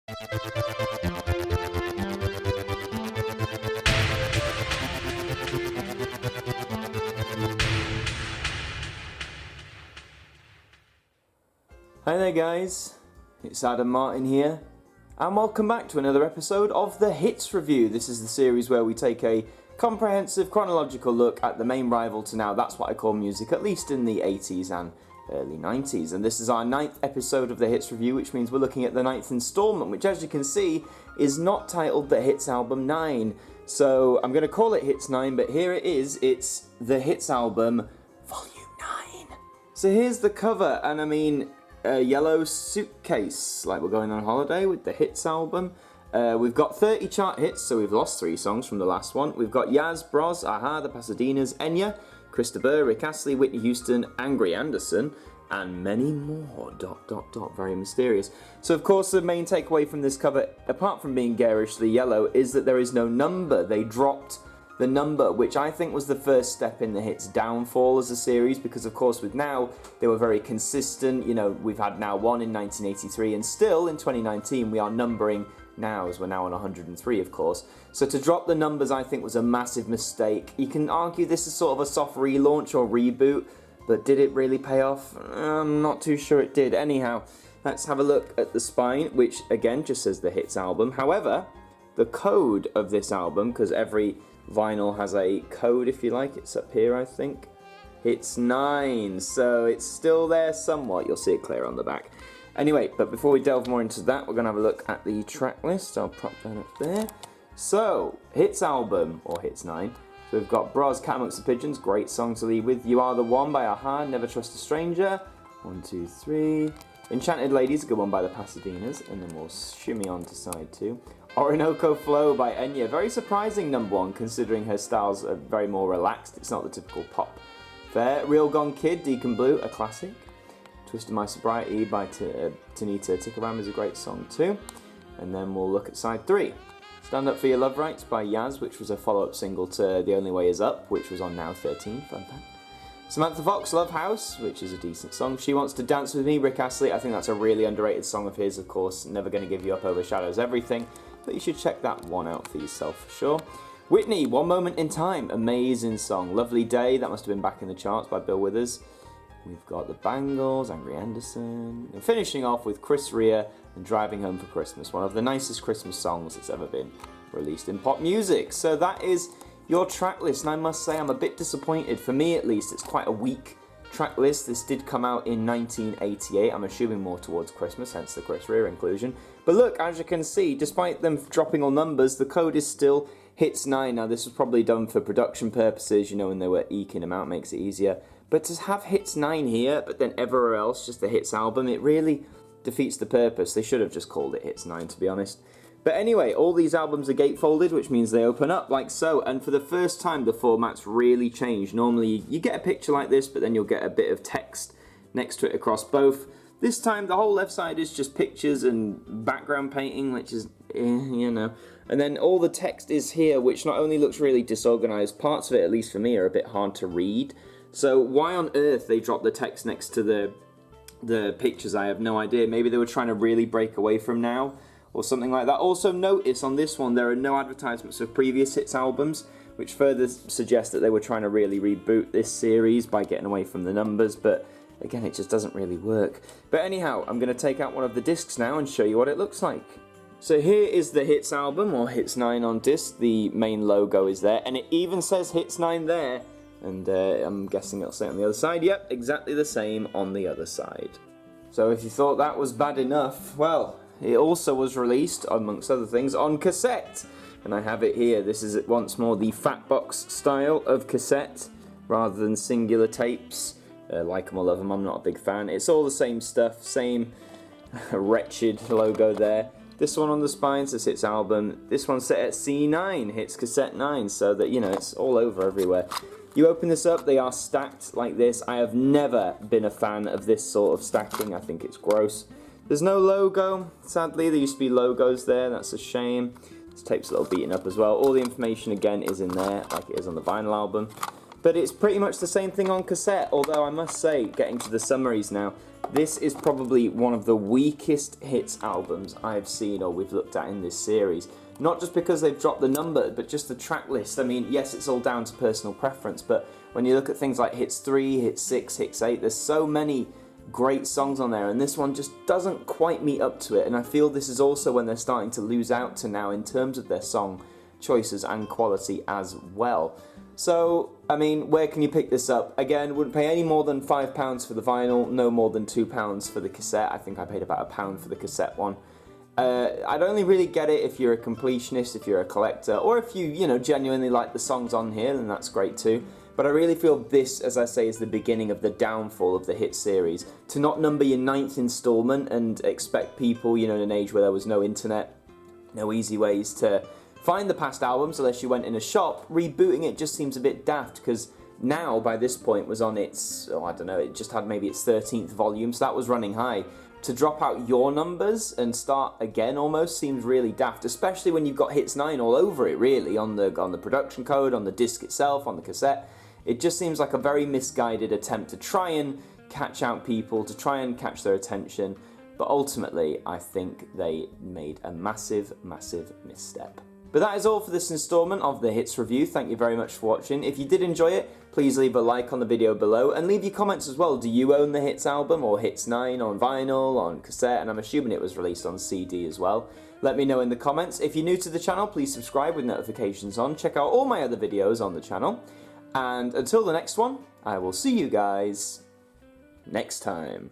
Hi there guys, it's Adam Martyn here, and welcome back to another episode of the Hits Review. This is the series where we take a comprehensive chronological look at the main rival to now, that's what I call music, at least in the 80s and early 90s. And this is our 9th episode of the Hits Review, which means we're looking at the 9th installment, which as you can see is not titled The Hits Album 9. So I'm going to call it Hits 9, but here it is, it's The Hits Album Volume 9. So here's the cover, and I mean, a yellow suitcase, like we're going on holiday with the Hits album. We've got 30 chart hits, so we've lost 3 songs from the last one. We've got Yaz, Bros, Aha, The Pasadenas, Enya, Christopher, Rick Astley, Whitney Houston, Angry Anderson, and many more, ... very mysterious. So of course the main takeaway from this cover, apart from being garishly yellow, is that there is no number. They dropped the number, which I think was the first step in the Hits downfall as a series, because of course with Now, they were very consistent. You know, we've had Now 1 in 1983, and still in 2019 we are numbering Nows. We're now on 103, of course. So to drop the numbers, I think, was a massive mistake. You can argue this is sort of a soft relaunch or reboot, but did it really pay off? I'm not too sure it did. Anyhow, let's have a look at the spine, which again just says the Hits album. However, the code of this album, because every vinyl has a code, if you like. It's up here, I think. Hits 9, so it's still there somewhat. You'll see it clear on the back. Anyway, but before we delve more into that, we're going to have a look at the track list. I'll prop that up there. So, Hits album, or Hits 9. So we've got Bros, Cat Amongst the Pigeons, great song to lead with. You Are the One by Aha, Never Trust a Stranger. 1, 2, 3. Enchanted Ladies, a good one by the Pasadenas, and then we'll shimmy on to side 2. Orinoco Flow by Enya, very surprising number 1 considering her styles are very more relaxed, it's not the typical pop fare. Real Gone Kid, Deacon Blue, a classic. Twisted My Sobriety by Tanita Tikaram is a great song too. And then we'll look at side 3. Stand Up For Your Love Rights by Yaz, which was a follow-up single to The Only Way Is Up, which was on Now 13, fun fact. Samantha Fox, Love House, which is a decent song. She Wants to Dance With Me, Rick Astley, I think that's a really underrated song of his, of course. Never Gonna Give You Up overshadows everything. But you should check that one out for yourself for sure. Whitney, One Moment in Time, amazing song. Lovely Day, that must have been back in the charts by Bill Withers. We've got the Bangles, Angry Anderson, and finishing off with Chris Rea and Driving Home for Christmas, one of the nicest Christmas songs that's ever been released in pop music. So that is your track list, and I must say I'm a bit disappointed. For me at least, it's quite a weak track list. This did come out in 1988, I'm assuming more towards Christmas, hence the Chris Rea inclusion. But look, as you can see, despite them dropping all numbers, the code is still Hits 9. Now this was probably done for production purposes, you know, when they were eking them out, makes it easier. But to have Hits 9 here, but then everywhere else, just the Hits album, it really defeats the purpose. They should have just called it Hits 9, to be honest. But anyway, all these albums are gatefolded, which means they open up like so. And for the first time, the format's really changed. Normally, you get a picture like this, but then you'll get a bit of text next to it across both. This time, the whole left side is just pictures and background painting, which is, you know. And then all the text is here, which not only looks really disorganized, parts of it, at least for me, are a bit hard to read. So why on earth they dropped the text next to the pictures, I have no idea. Maybe they were trying to really break away from Now, or something like that. Also notice on this one there are no advertisements of previous Hits albums, which further suggests that they were trying to really reboot this series by getting away from the numbers, but again it just doesn't really work. But anyhow, I'm going to take out one of the discs now and show you what it looks like. So here is the Hits album, or Hits 9 on disc. The main logo is there, and it even says Hits 9 there, and I'm guessing it'll say on the other side. Yep, exactly the same on the other side. So if you thought that was bad enough, well, it also was released, amongst other things, on cassette. And I have it here. This is once more the fat box style of cassette, rather than singular tapes. Like them or love them, I'm not a big fan. It's all the same stuff, same wretched logo there. This one on the spine says Hits album. This one's set at C9, Hits cassette 9, so that, you know, it's all over everywhere. You open this up, they are stacked like this. I have never been a fan of this sort of stacking. I think it's gross. There's no logo, sadly. There used to be logos there, that's a shame. This tape's a little beaten up as well. All the information again is in there, like it is on the vinyl album. But it's pretty much the same thing on cassette, although I must say, getting to the summaries now, this is probably one of the weakest hits albums I've seen or we've looked at in this series. Not just because they've dropped the number, but just the track list. I mean, yes, it's all down to personal preference, but when you look at things like hits 3, hits 6, hits 8, there's so many great songs on there, and this one just doesn't quite meet up to it, and I feel this is also when they're starting to lose out to now in terms of their song choices and quality as well. So, I mean, where can you pick this up? Again, wouldn't pay any more than £5 for the vinyl, no more than £2 for the cassette. I think I paid about £1 for the cassette one. I'd only really get it if you're a completionist, if you're a collector, or if you genuinely like the songs on here, then that's great too. But I really feel this, as I say, is the beginning of the downfall of the hit series. To not number your 9th installment and expect people, in an age where there was no internet, no easy ways to find the past albums unless you went in a shop, rebooting it just seems a bit daft, because Now, by this point, was on its, I don't know, it just had maybe its 13th volume, so that was running high. To drop out your numbers and start again almost seems really daft, especially when you've got Hits 9 all over it, really, on the production code, on the disc itself, on the cassette. It just seems like a very misguided attempt to try and catch out people, to try and catch their attention, but ultimately, I think they made a massive, massive misstep. But that is all for this installment of the Hits Review. Thank you very much for watching. If you did enjoy it, please leave a like on the video below and leave your comments as well. Do you own the Hits album or Hits 9 on vinyl, on cassette? And I'm assuming it was released on CD as well. Let me know in the comments. If you're new to the channel, please subscribe with notifications on. Check out all my other videos on the channel. And until the next one, I will see you guys next time.